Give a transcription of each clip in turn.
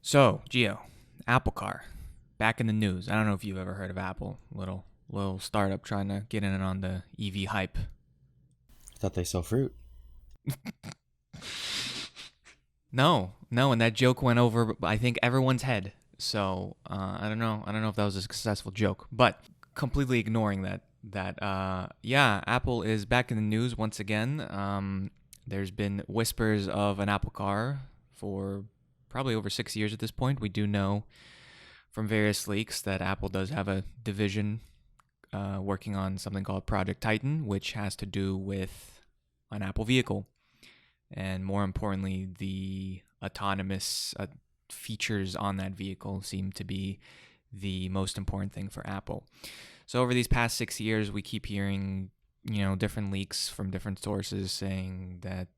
So, Gio, Apple Car, back in the news. I don't know if you've ever heard of Apple, little startup trying to get in on the EV hype. I thought they sell fruit. No, no, and that joke went over, I think, everyone's head. So I don't know. I don't know if that was a successful joke, but completely ignoring that. Yeah, Apple is back in the news once again. There's been whispers of an Apple Car for probably over 6 years at this point. We do know from various leaks that Apple does have a division working on something called Project Titan, which has to do with an Apple vehicle. And more importantly, the autonomous features on that vehicle seem to be the most important thing for Apple. So over these past 6 years, we keep hearing, different leaks from different sources saying that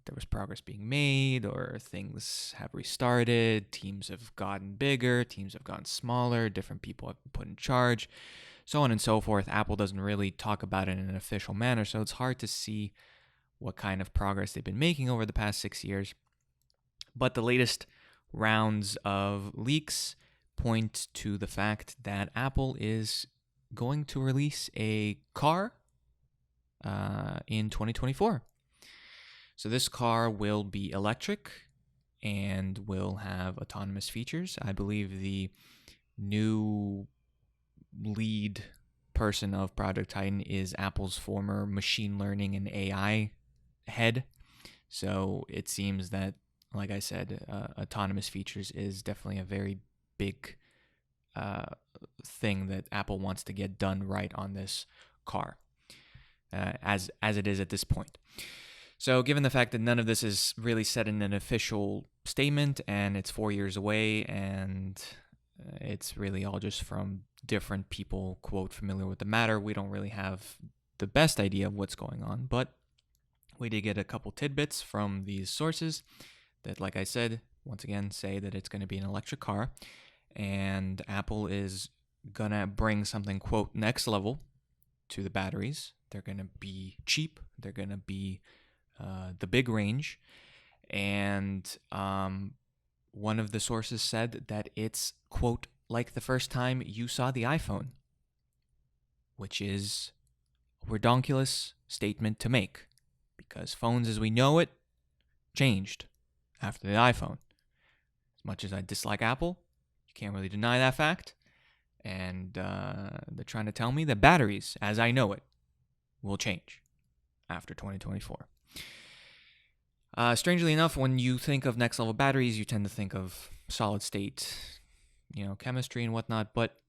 there was progress being made or things have restarted, teams have gotten bigger, teams have gotten smaller, different people have been put in charge, so on and so forth. Apple doesn't really talk about it in an official manner, so it's hard to see what kind of progress they've been making over the past 6 years. But the latest rounds of leaks point to the fact that Apple is going to release a car in 2024. So this car will be electric and will have autonomous features. I believe the new lead person of Project Titan is Apple's former machine learning and AI head. So it seems that, like I said, autonomous features is definitely a very big thing that Apple wants to get done right on this car, as it is at this point. So, given the fact that none of this is really said in an official statement, and it's 4 years away, and it's really all just from different people, quote, familiar with the matter, we don't really have the best idea of what's going on. But we did get a couple tidbits from these sources that, like I said, once again, say that it's going to be an electric car, and Apple is going to bring something, quote, next level to the batteries. They're going to be cheap. They're going to be the big range. And one of the sources said that it's, quote, like the first time you saw the iPhone, which is a redonkulous statement to make because phones as we know it changed after the iPhone. As much as I dislike Apple, you can't really deny that fact. And they're trying to tell me that batteries, as I know it, will change after 2024. Strangely enough, when you think of next level batteries, you tend to think of solid state, chemistry and whatnot. But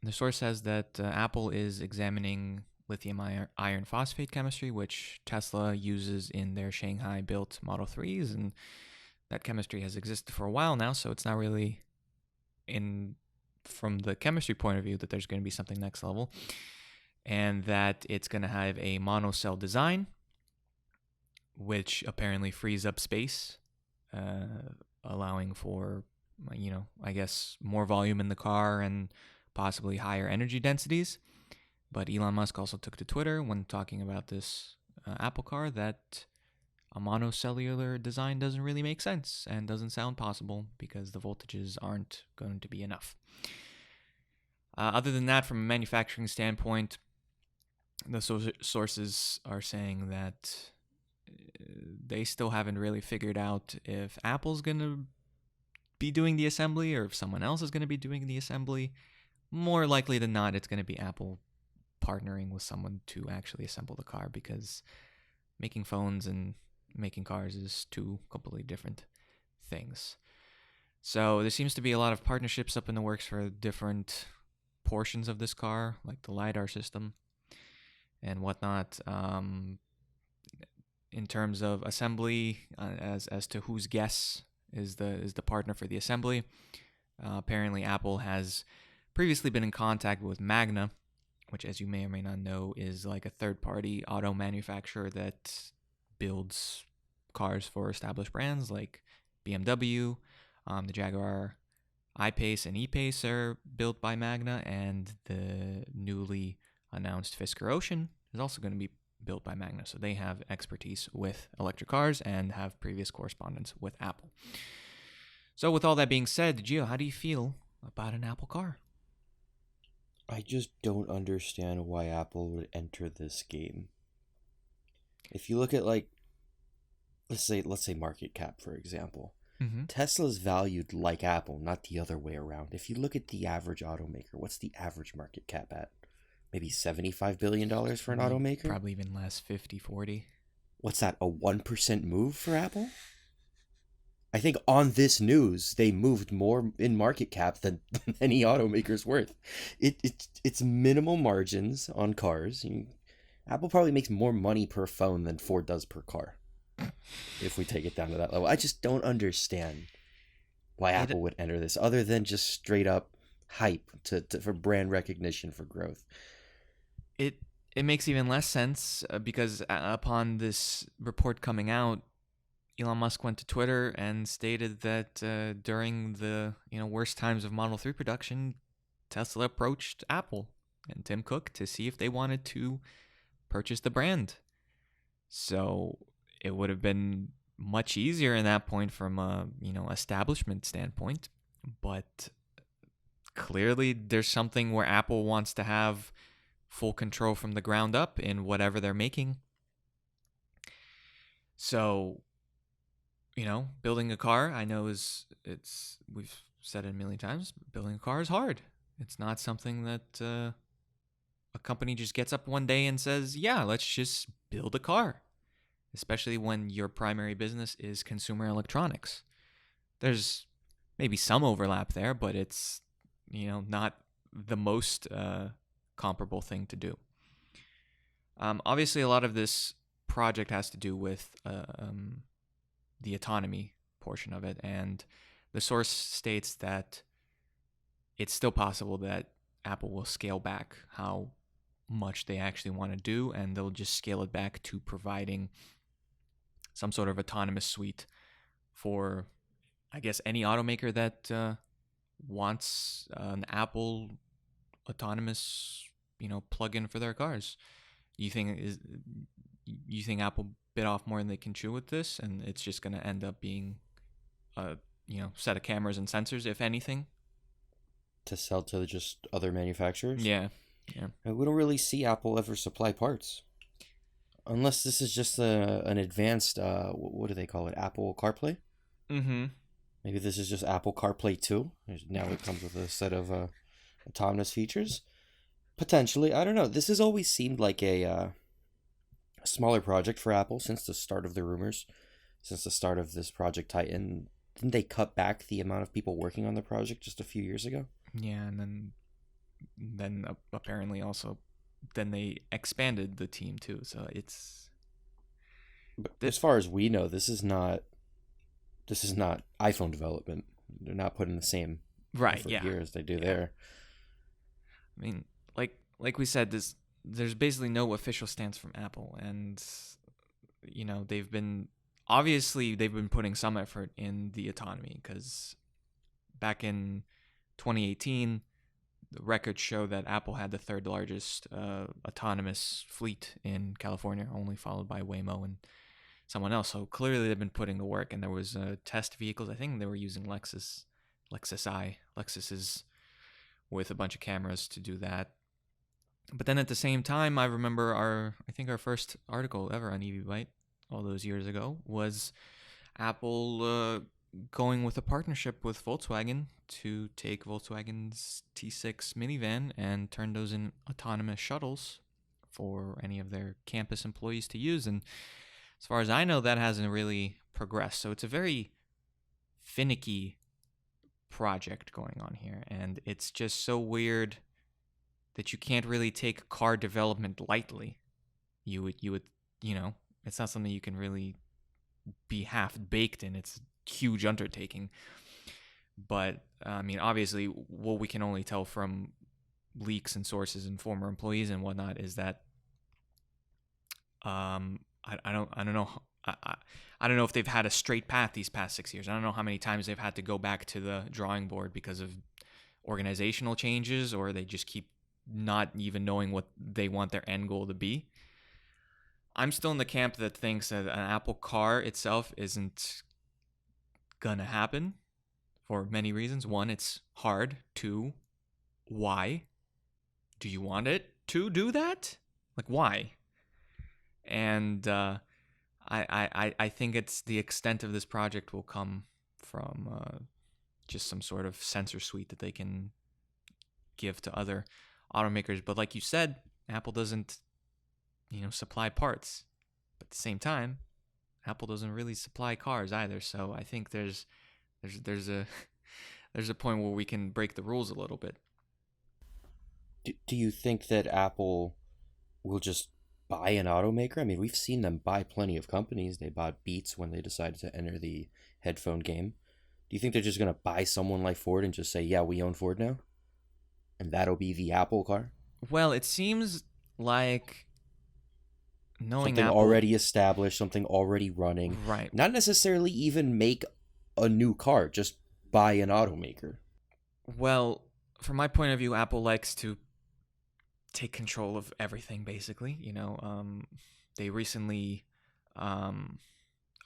the source says that Apple is examining lithium iron phosphate chemistry, which Tesla uses in their Shanghai built Model 3s. And that chemistry has existed for a while now, so it's not really from the chemistry point of view that there's going to be something next level, and that it's going to have a monocell design, which apparently frees up space, allowing for, I guess, more volume in the car and possibly higher energy densities. But Elon Musk also took to Twitter when talking about this Apple car that a monocellular design doesn't really make sense and doesn't sound possible because the voltages aren't going to be enough. Other than that, from a manufacturing standpoint, the sources are saying that they still haven't really figured out if Apple's going to be doing the assembly or if someone else is going to be doing the assembly. More likely than not, it's going to be Apple partnering with someone to actually assemble the car, because making phones and making cars is two completely different things. So there seems to be a lot of partnerships up in the works for different portions of this car, like the LiDAR system and whatnot. In terms of assembly, as to whose guess is the partner for the assembly, apparently Apple has previously been in contact with Magna, which, as you may or may not know, is like a third-party auto manufacturer that builds cars for established brands like BMW. The Jaguar I-Pace and E-Pace are built by Magna, and the newly announced Fisker Ocean is also going to be built by Magna. So they have expertise with electric cars and have previous correspondence with Apple. So, with all that being said, Gio, how do you feel about an Apple car? I just don't understand why Apple would enter this game. If you look at like let's say market cap for example. Mm-hmm. Tesla's valued like Apple, not the other way around. If you look at the average automaker, what's the average market cap at? Maybe $75 billion for an automaker? Probably even less, 50, 40. What's that, a 1% move for Apple? I think on this news, they moved more in market cap than any automaker's worth. It's minimal margins on cars. Apple probably makes more money per phone than Ford does per car, if we take it down to that level. I just don't understand why It Apple would enter this other than just straight up hype for brand recognition for growth. it it makes even less sense because upon this report coming out, Elon Musk went to Twitter and stated that during the worst times of Model 3 production, Tesla approached Apple and Tim Cook to see if they wanted to purchase the brand. So it would have been much easier in that point from a establishment standpoint, but clearly there's something where Apple wants to have full control from the ground up in whatever they're making. So building a car, I know we've said it a million times, building a car is hard. It's not something that a company just gets up one day and says, yeah, let's just build a car, especially when your primary business is consumer electronics. There's maybe some overlap there, but it's, not the most comparable thing to do. Obviously, a lot of this project has to do with the autonomy portion of it, and the source states that it's still possible that Apple will scale back how much they actually want to do, and they'll just scale it back to providing some sort of autonomous suite for, I guess, any automaker that wants an Apple autonomous, plug-in for their cars. You think Apple bit off more than they can chew with this, and it's just going to end up being a set of cameras and sensors, if anything? To sell to just other manufacturers? Yeah. We don't really see Apple ever supply parts. Unless this is just an advanced, what do they call it? Apple CarPlay? Mm-hmm. Maybe this is just Apple CarPlay 2. Now it comes with a set of autonomous features. Potentially. I don't know. This has always seemed like a smaller project for Apple since the start of the rumors, since the start of this Project Titan. Didn't they cut back the amount of people working on the project just a few years ago? Yeah, and then apparently also then they expanded the team too. So it's But as far as we know, this is not iPhone development. They're not putting the same right. effort Yeah. here as they do there. I mean, like we said, there's basically no official stance from Apple, and they've been putting some effort in the autonomy, because back in 2018, the records show that Apple had the third largest autonomous fleet in California, only followed by Waymo and someone else. So clearly they've been putting the work, and there was test vehicles. I think they were using Lexus's with a bunch of cameras to do that. But then at the same time, I remember our first article ever on EV Byte all those years ago was Apple going with a partnership with Volkswagen to take Volkswagen's T6 minivan and turn those in autonomous shuttles for any of their campus employees to use. And as far as I know, that hasn't really progressed. So it's a very finicky project going on here, and it's just so weird that you can't really take car development lightly. You would it's not something you can really be half baked in. It's a huge undertaking. But I mean, obviously, what we can only tell from leaks and sources and former employees and whatnot is that I don't know. I don't know if they've had a straight path these past 6 years. I don't know how many times they've had to go back to the drawing board because of organizational changes, or they just keep not even knowing what they want their end goal to be. I'm still in the camp that thinks that an Apple car itself isn't gonna happen. for many reasons. One, it's hard. Two, why? Do you want it to do that? Like, why? And I think it's the extent of this project will come from just some sort of sensor suite that they can give to other automakers. But like you said, Apple doesn't, supply parts. But at the same time, Apple doesn't really supply cars either. So I think there's a there's a point where we can break the rules a little bit. Do you think that Apple will just buy an automaker? I mean, we've seen them buy plenty of companies. They bought Beats when they decided to enter the headphone game. Do you think they're just going to buy someone like Ford and just say, yeah, we own Ford now? And that'll be the Apple car? Well, it seems like knowing Something Apple, already established, something already running. right? Not necessarily even make a new car, just buy an automaker. Well, from my point of view, Apple likes to take control of everything, basically. They recently are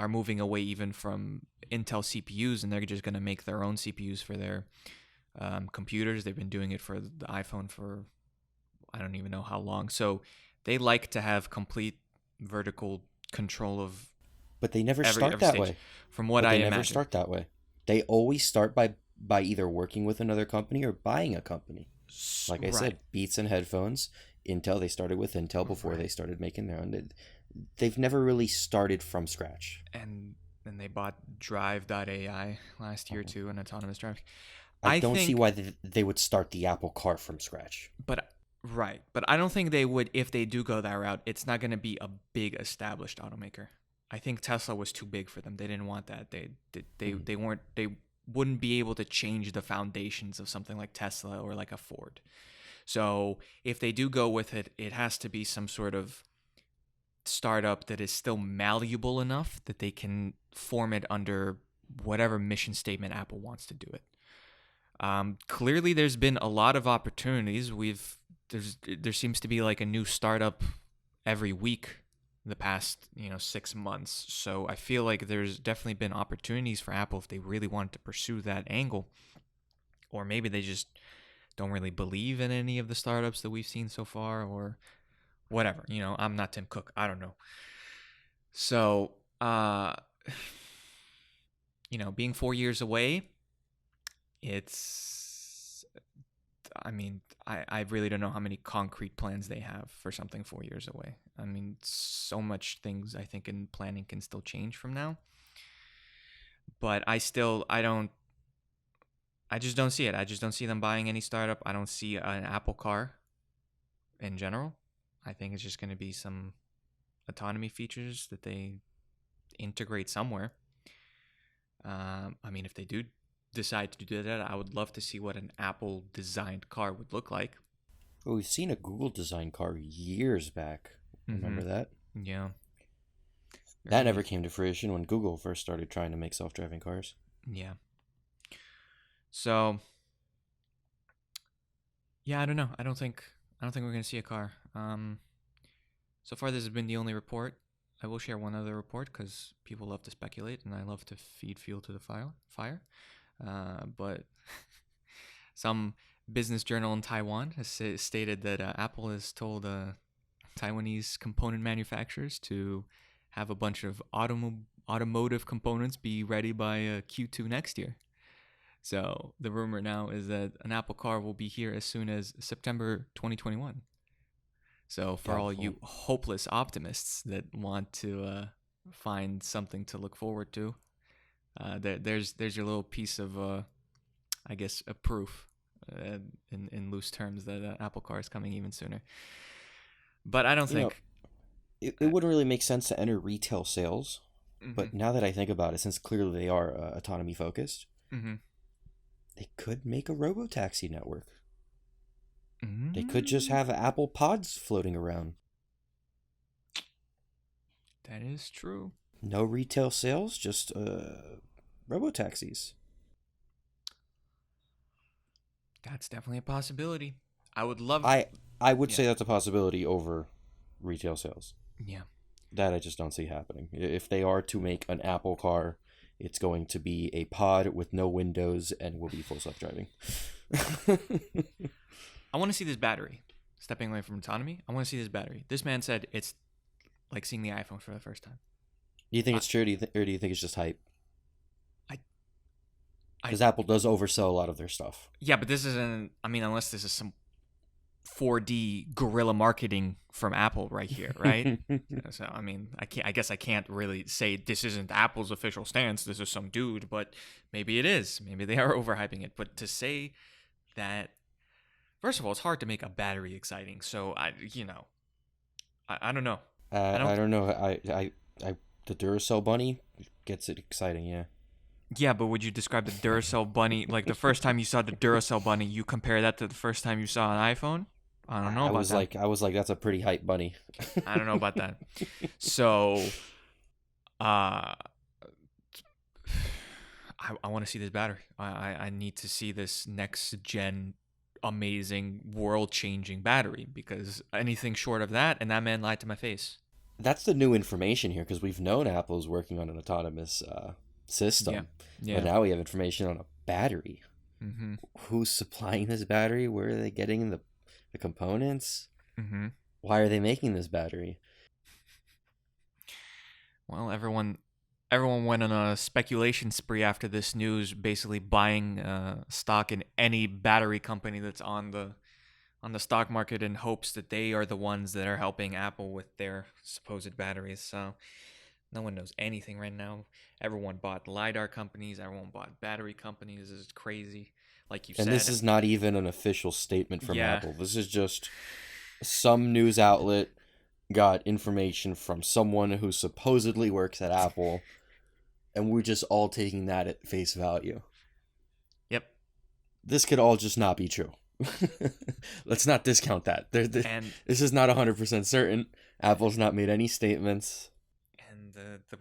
moving away even from Intel CPUs, and they're just going to make their own CPUs for their computers. They've been doing it for the iPhone for I don't even know how long. So they like to have complete vertical control of But they never every start that stage. way. From what But I they never imagine. start that way. They always start by either working with another company or buying a company. Like I Right. said, Beats and headphones. Intel, they started with Intel before they Right. started making their own. They've never really started from scratch. And then they bought Drive.ai last year Mhm. too, an autonomous driving. I I don't see think, why they would start the Apple car from scratch. but right, but I don't think they would if they do go that route. It's not going to be a big established automaker. I think Tesla was too big for them. They didn't want that. Mhm. They weren't they wouldn't be able to change the foundations of something like Tesla or like a Ford. So if they do go with it, it has to be some sort of startup that is still malleable enough that they can form it under whatever mission statement Apple wants to do it. Clearly, there's been a lot of opportunities. There seems to be like a new startup every week the past 6 months. So I feel like there's definitely been opportunities for Apple if they really wanted to pursue that angle, or maybe they just don't really believe in any of the startups that we've seen so far, or whatever. I'm not Tim Cook. I don't know. So, being 4 years away, it's, I mean, I really don't know how many concrete plans they have for something 4 years away. I mean, so much things I think in planning can still change from now. But I just don't see it. I just don't see them buying any startup. I don't see an Apple car in general. I think it's just going to be some autonomy features that they integrate somewhere. I mean, if they do decide to do that, I would love to see what an Apple designed car would look like. Well, we've seen a Google design car years back. Remember that? Yeah. That never came to fruition when Google first started trying to make self-driving cars. Yeah. So, yeah, I don't know. I don't think we're gonna see a car. So far this has been the only report. I will share one other report because people love to speculate and I love to feed fuel to the fire. But some business journal in Taiwan has stated that Apple has told Taiwanese component manufacturers to have a bunch of automotive components be ready by Q2 next year. So the rumor now is that an Apple car will be here as soon as September 2021. So for all you hopeless optimists that want to find something to look forward to, there's your little piece of, I guess, a proof in loose terms that Apple car is coming even sooner. But I don't think it wouldn't really make sense to enter retail sales. Mm-hmm. But now that I think about it, since clearly they are autonomy focused, Mm-hmm. they could make a robotaxi network. Mm-hmm. They could just have Apple Pods floating around. That is true. No retail sales, just robotaxis. That's definitely a possibility. I would love. I would say that's a possibility over retail sales. Yeah. That I just don't see happening. If they are to make an Apple car It's going to be a pod with no windows and will be full self-driving. I want to see this battery. Stepping away from autonomy, I want to see this battery. This man said it's like seeing the iPhone for the first time. Do you think it's true, or do you think it's just hype? I Because Apple does oversell a lot of their stuff. Yeah, but this isn't. I mean, unless this is some 4D guerrilla marketing from Apple right here, right? So I mean, I guess I can't really say this isn't Apple's official stance. This is some dude, but maybe it is. Maybe they are overhyping it. But to say that, first of all, it's hard to make a battery exciting. So I don't know. I don't know. I the Duracell bunny gets it exciting. Yeah. Yeah, but would you describe the Duracell bunny, like the first time you saw the Duracell bunny, you compare that to the first time you saw an iPhone? I don't know about that. I was like, that's a pretty hype bunny. I don't know about that. So, I want to see this battery. I need to see this next gen amazing world changing battery, because anything short of that, and that man lied to my face. That's the new information here, because we've known Apple's working on an autonomous system. Yeah. But now we have information on a battery. Mm-hmm. Who's supplying this battery? Where are they getting the components? Mm-hmm. Why are they making this battery? Well, everyone went on a speculation spree after this news, basically buying stock in any battery company that's on the stock market in hopes that they are the ones that are helping Apple with their supposed batteries. So no one knows anything right now. Everyone bought LiDAR companies. Everyone bought battery companies. This is crazy. Like you said. And this is not even an official statement from Yeah. Apple. This is just some news outlet got information from someone who supposedly works at Apple, and we're just all taking that at face value. Yep. This could all just not be true. Let's not discount that. And this is not 100% certain. Apple's not made any statements. And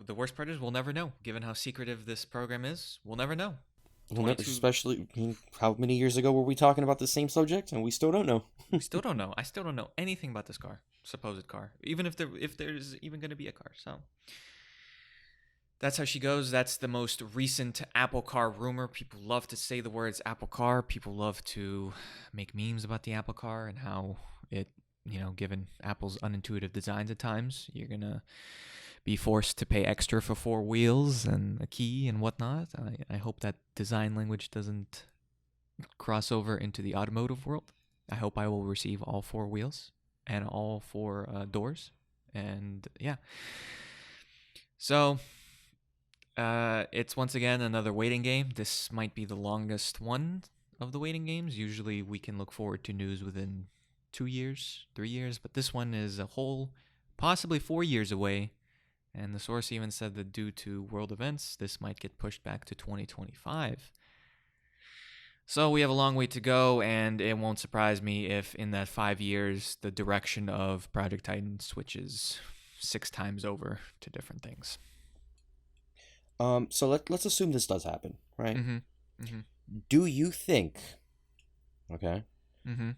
the worst part is we'll never know. Given how secretive this program is, we'll never know. Especially, how many years ago were we talking about the same subject, and we still don't know. We still don't know. I still don't know anything about this car, supposed car, even if there's even going to be a car. So that's how she goes. That's the most recent Apple car rumor. People love to say the words Apple car. People love to make memes about the Apple car and how it, given Apple's unintuitive designs at times, you're going to be forced to pay extra for 4 wheels and a key and whatnot. I hope that design language doesn't cross over into the automotive world. I hope I will receive all 4 wheels and all 4 doors. And yeah. So it's once again another waiting game. This might be the longest one of the waiting games. Usually we can look forward to news within 2 years, 3 years, but this one is a whole possibly 4 years away. And the source even said that due to world events, this might get pushed back to 2025. So we have a long way to go, and it won't surprise me if in that 5 years, the direction of Project Titan switches 6 times over to different things. So let's assume this does happen, right? Mm-hmm. Mm-hmm. Do you think, okay, Mm-hmm.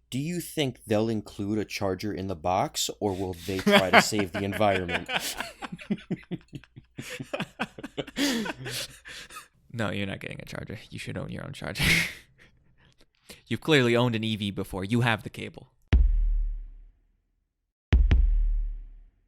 do you think they'll include a charger in the box, or will they try to save the environment? No, you're not getting a charger. You should own your own charger. You've clearly owned an EV before. You have the cable.